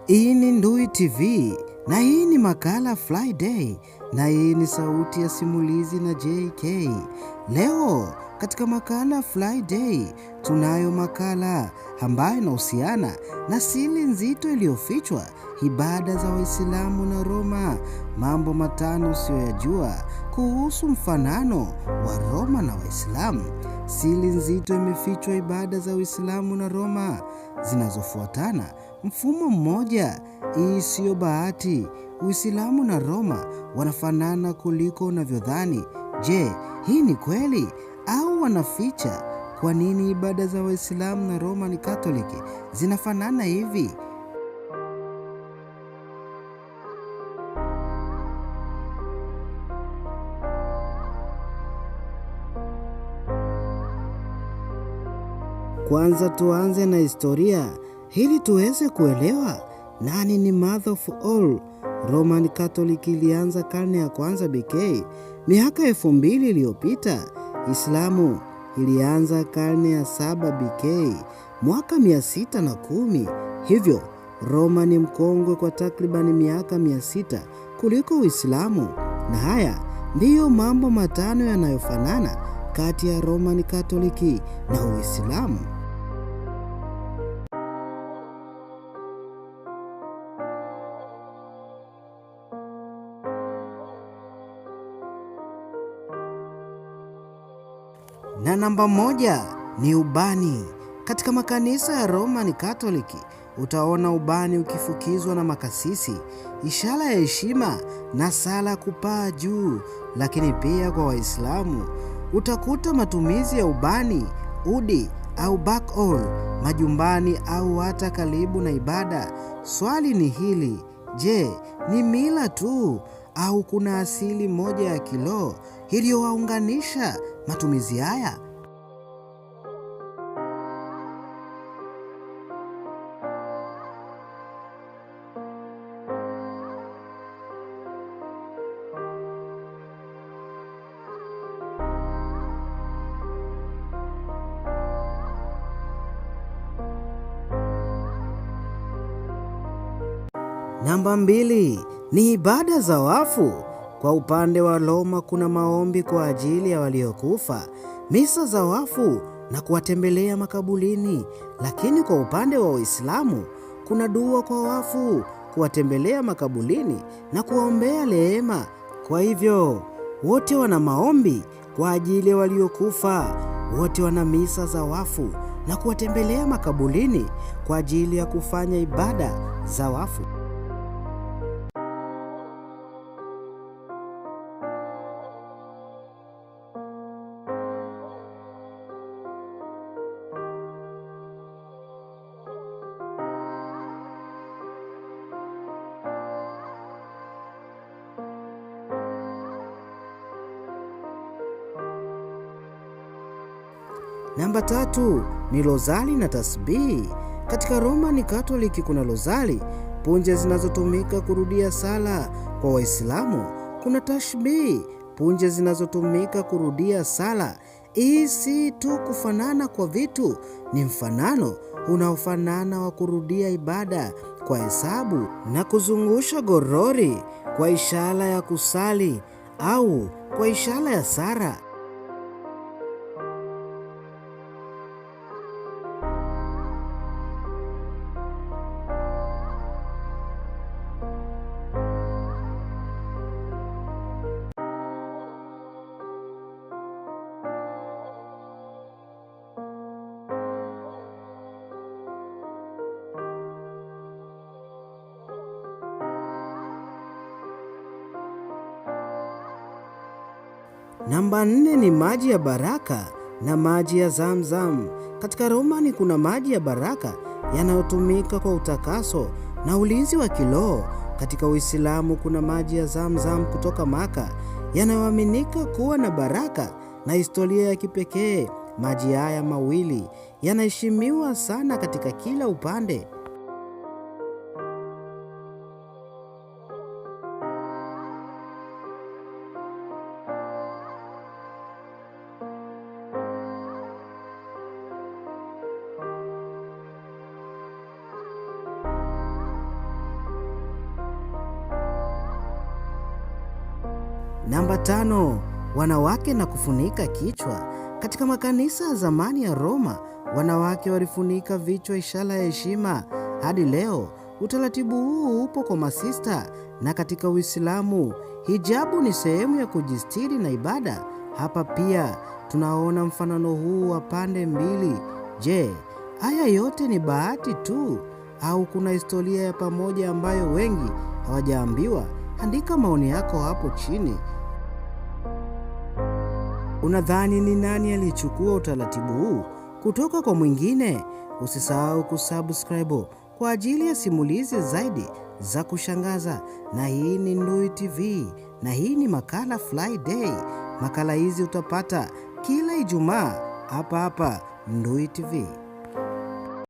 Hii ni Ndui TV na hii ni makala Friday na hii ni sauti ya simulizi na JK. Leo katika makala Friday tunayo makala ambayo inahusiana na siri nzito iliyofichwa, ibada za Waislamu na Roma, mambo matano usiyoyajua kuhusu mfanano wa Roma na Waislamu. Siri nzito imefichwa, ibada za Uislamu na Roma zinazofuatana mfumo mmoja. Hii siyo bahati. Uislamu na Roma wanafanana kuliko unavyodhani. Je, hii ni kweli au wanaficha? Kwa nini ibada za Waislamu na Roma ni Katoliki zinafanana hivi? Kwanza tuanze na historia ili tuweze kuelewa nani ni mother of all. Roman Catholic ilianza karne ya kwanza BK, miaka 2000 iliyopita. Islamu ilianza karne ya 7 BK, mwaka 610. Hivyo Roma ni mkongwe kwa takriban miaka 600 kuliko Uislamu. Na haya ndiyo mambo matano yanayofanana kati ya Roman Catholic na Uislamu. Na namba 1 ni ubani. Katika makanisa ya Roman Catholic utaona ubani ukifukizwa na makasisi, ishara ya heshima na sala kupaa juu. Lakini pia kwa Waislamu utakuta matumizi ya ubani, udi au bakol majumbani au hata karibu na ibada. Swali ni hili: je, ni mila tu au kuna asili moja ya kiroho iliyowaunganisha matumizi haya? Namba 2 ni ibada za wafu. Kwa upande wa Roma kuna maombi kwa ajili ya waliokufa, misa za wafu na kuwatembelea makaburini. Lakini kwa upande wa Uislamu kuna dua kwa wafu, kuwatembelea makaburini na kuwaombea rehema. Kwa hivyo wote wana maombi kwa ajili ya waliokufa, wote wana misa za wafu na kuwatembelea makaburini kwa ajili ya kufanya ibada za wafu. Namba 3 ni rozari na tasbihi. Katika Roman Catholic kuna rozari, punje zinazotumika kurudia sala. Kwa Waislamu kuna tashbihi, punje zinazotumika kurudia sala. Hii si tu kufanana kwa vitu, ni mfanano unaofanana wa kurudia ibada kwa hesabu na kuzungusha gorori kwa ishara ya kusali au kwa ishara ya sala. Namba 4 ni maji ya baraka na maji ya Zamzam. Katika Romani kuna maji ya baraka yanayotumika kwa utakaso na ulinzi wa kiroho. Katika Uislamu kuna maji ya Zamzam kutoka Maka yanayoaminika kuwa na baraka na historia ya kipekee. Maji haya mawili yanaheshimiwa sana katika kila upande. Namba 5, wanawake na kufunika kichwa. Katika makanisa ya zamani ya Roma, wanawake walifunika vichwa, ishara ya heshima. Hadi leo, utaratibu huu upo kwa masista, na katika Uislamu, hijabu ni sehemu ya kujistiri na ibada. Hapa pia tunaona mfanano huu wa pande mbili. Je, haya yote ni bahati tu au kuna historia ya pamoja ambayo wengi hawajaambiwa? Andika maoni yako hapo chini. Unadhani ni nani alichukua utaratibu huu kutoka kwa mwingine? Usisahau kusubscribe kwa ajili ya simulizi zaidi za kushangaza. Na hii ni Ndui TV na hii ni makala Friday. Makala hizi utapata kila Ijumaa hapa Ndui TV.